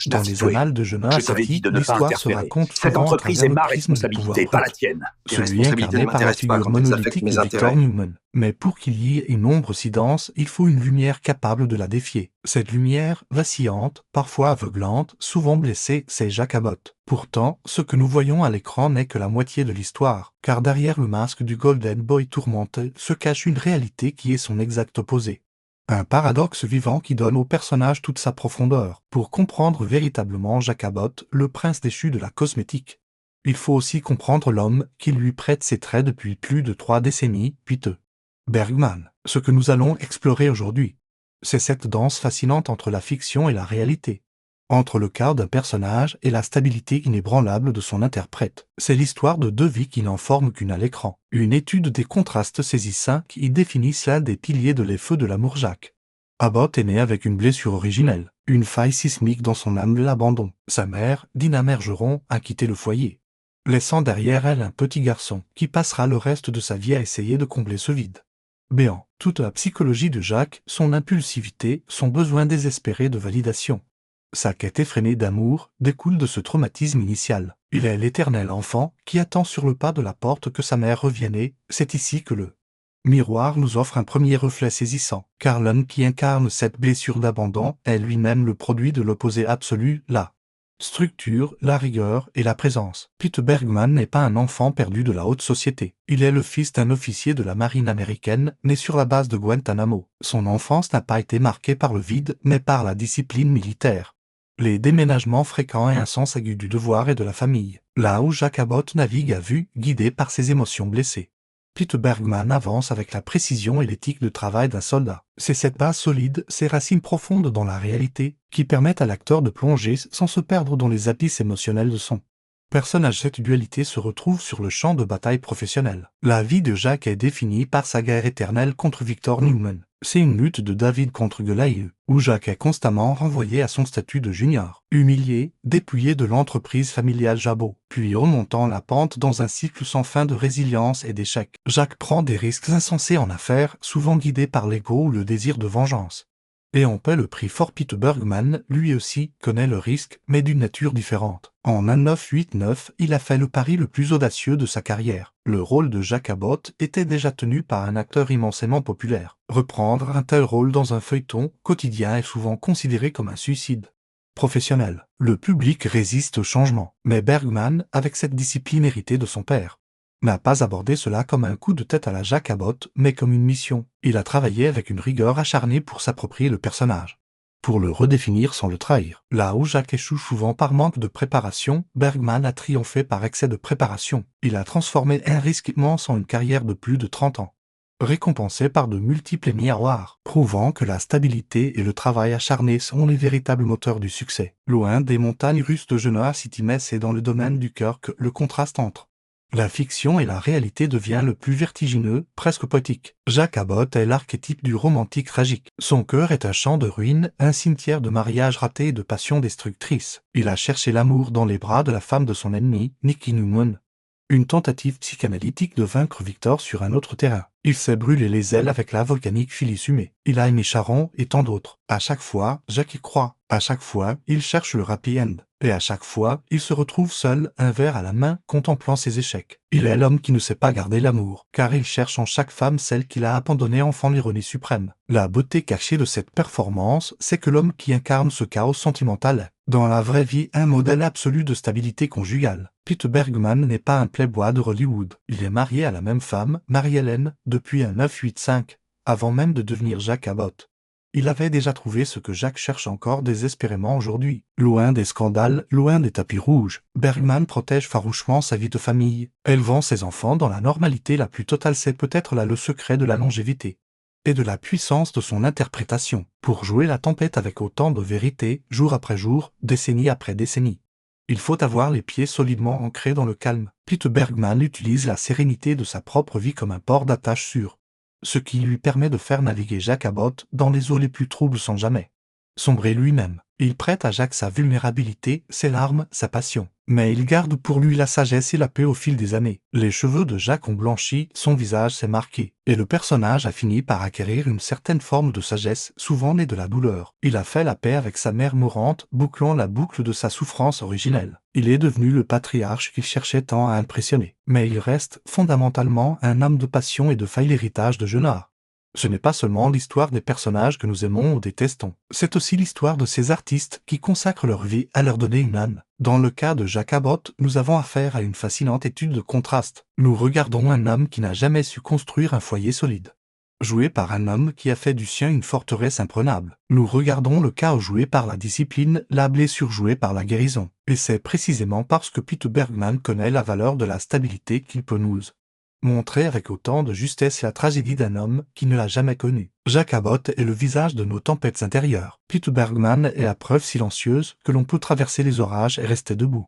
Dans les D'Astoué. annales de Genin Je t'avais dit Assaty, de ne pas l'histoire se interférer. raconte Cette souvent à entreprise travers est le ma prisme du pouvoir responsabilité, pas la brut, tienne. Tes celui responsabilités ne incarné par la m'intéressent pas figure quand elles affectent monolithique mes de Victor intérêts. Newman. Mais pour qu'il y ait une ombre si dense, il faut une lumière capable de la défier. Cette lumière, vacillante, parfois aveuglante, souvent blessée, c'est Jack Abbott. Pourtant, ce que nous voyons à l'écran n'est que la moitié de l'histoire, car derrière le masque du Golden Boy tourmenté se cache une réalité qui est son exact opposé. Un paradoxe vivant qui donne au personnage toute sa profondeur, pour comprendre véritablement Jack Abbott, le prince déchu de la cosmétique. Il faut aussi comprendre l'homme qui lui prête ses traits depuis plus de 3 décennies, Peter Bergman. Ce que nous allons explorer aujourd'hui, c'est cette danse fascinante entre la fiction et la réalité, entre le cœur d'un personnage et la stabilité inébranlable de son interprète. C'est l'histoire de 2 vies qui n'en forment qu'une à l'écran, une étude des contrastes saisissants qui y définissent l'un des piliers de les feux de l'amour Jack. Abbott est né avec une blessure originelle, une faille sismique dans son âme de l'abandon. Sa mère, Dina Mergeron, a quitté le foyer, laissant derrière elle un petit garçon qui passera le reste de sa vie à essayer de combler ce vide béant. Toute la psychologie de Jack, son impulsivité, son besoin désespéré de validation, sa quête effrénée d'amour, découle de ce traumatisme initial. Il est l'éternel enfant qui attend sur le pas de la porte que sa mère revienne et c'est ici que le miroir nous offre un premier reflet saisissant, car l'homme qui incarne cette blessure d'abandon est lui-même le produit de l'opposé absolu, la structure, la rigueur et la présence. Peter Bergman n'est pas un enfant perdu de la haute société. Il est le fils d'un officier de la marine américaine, né sur la base de Guantanamo. Son enfance n'a pas été marquée par le vide, mais par la discipline militaire, les déménagements fréquents et un sens aigu du devoir et de la famille. Là où Jack Abbott navigue à vue, guidé par ses émotions blessées, Peter Bergman avance avec la précision et l'éthique de travail d'un soldat. C'est cette base solide, ces racines profondes dans la réalité, qui permettent à l'acteur de plonger sans se perdre dans les abysses émotionnels de son personnage. Cette dualité se retrouve sur le champ de bataille professionnel. La vie de Jack est définie par sa guerre éternelle contre Victor Newman. C'est une lutte de David contre Goliath, où Jack est constamment renvoyé à son statut de junior, humilié, dépouillé de l'entreprise familiale Jabot, puis remontant la pente dans un cycle sans fin de résilience et d'échecs. Jack prend des risques insensés en affaires, souvent guidé par l'ego ou le désir de vengeance. Et on paie le prix fort. Peter Bergman, lui aussi, connaît le risque, mais d'une nature différente. En 1989, il a fait le pari le plus audacieux de sa carrière. Le rôle de Jack Abbott était déjà tenu par un acteur immensément populaire. Reprendre un tel rôle dans un feuilleton quotidien est souvent considéré comme un suicide professionnel. Le public résiste au changement, mais Bergman, avec cette discipline héritée de son père, n'a pas abordé cela comme un coup de tête à la Jack Abbott, mais comme une mission. Il a travaillé avec une rigueur acharnée pour s'approprier le personnage, pour le redéfinir sans le trahir. Là où Jack échoue souvent par manque de préparation, Bergman a triomphé par excès de préparation. Il a transformé un risque immense en une carrière de plus de 30 ans, récompensé par de multiples Emmy Awards, prouvant que la stabilité et le travail acharné sont les véritables moteurs du succès. Loin des montagnes russes de Genin Assaty, mais c'est dans le domaine du cœur que le contraste entre la fiction et la réalité devient le plus vertigineux, presque poétique. Jack Abbott est l'archétype du romantique tragique. Son cœur est un champ de ruines, un cimetière de mariages ratés et de passions destructrices. Il a cherché l'amour dans les bras de la femme de son ennemi, Nikki Newman. Une tentative psychanalytique de vaincre Victor sur un autre terrain. Il s'est brûlé les ailes avec la volcanique Phyllis Humé. Il a aimé Sharon et tant d'autres. À chaque fois, Jack y croit. À chaque fois, il cherche le happy end. Et à chaque fois, il se retrouve seul, un verre à la main, contemplant ses échecs. Il est l'homme qui ne sait pas garder l'amour, car il cherche en chaque femme celle qu'il a abandonnée enfant l'ironie suprême. La beauté cachée de cette performance, c'est que l'homme qui incarne ce chaos sentimental est, dans la vraie vie, un modèle absolu de stabilité conjugale. Peter Bergman n'est pas un playboy de Hollywood. Il est marié à la même femme, Marie-Hélène, depuis un 985, avant même de devenir Jack Abbott. Il avait déjà trouvé ce que Jack cherche encore désespérément aujourd'hui. Loin des scandales, loin des tapis rouges, Bergman protège farouchement sa vie de famille, élevant ses enfants dans la normalité la plus totale. C'est peut-être là le secret de la longévité et de la puissance de son interprétation, pour jouer la tempête avec autant de vérité, jour après jour, décennie après décennie. Il faut avoir les pieds solidement ancrés dans le calme. Peter Bergman utilise la sérénité de sa propre vie comme un port d'attache sûr, ce qui lui permet de faire naviguer Jack Abbott dans les eaux les plus troubles sans jamais sombrer lui-même. Il prête à Jacques sa vulnérabilité, ses larmes, sa passion. Mais il garde pour lui la sagesse et la paix au fil des années. Les cheveux de Jacques ont blanchi, son visage s'est marqué. Et le personnage a fini par acquérir une certaine forme de sagesse, souvent née de la douleur. Il a fait la paix avec sa mère mourante, bouclant la boucle de sa souffrance originelle. Il est devenu le patriarche qu'il cherchait tant à impressionner. Mais il reste, fondamentalement, un homme de passion et de faille l'héritage de Jonah. Ce n'est pas seulement l'histoire des personnages que nous aimons ou détestons, c'est aussi l'histoire de ces artistes qui consacrent leur vie à leur donner une âme. Dans le cas de Jacques Abbot, nous avons affaire à une fascinante étude de contraste. Nous regardons un homme qui n'a jamais su construire un foyer solide, joué par un homme qui a fait du sien une forteresse imprenable. Nous regardons le chaos joué par la discipline, la blessure jouée par la guérison. Et c'est précisément parce que Peter Bergman connaît la valeur de la stabilité qu'il peut nous montrer avec autant de justesse la tragédie d'un homme qui ne l'a jamais connue. Jacques Abbot est le visage de nos tempêtes intérieures. Peter Bergman est la preuve silencieuse que l'on peut traverser les orages et rester debout.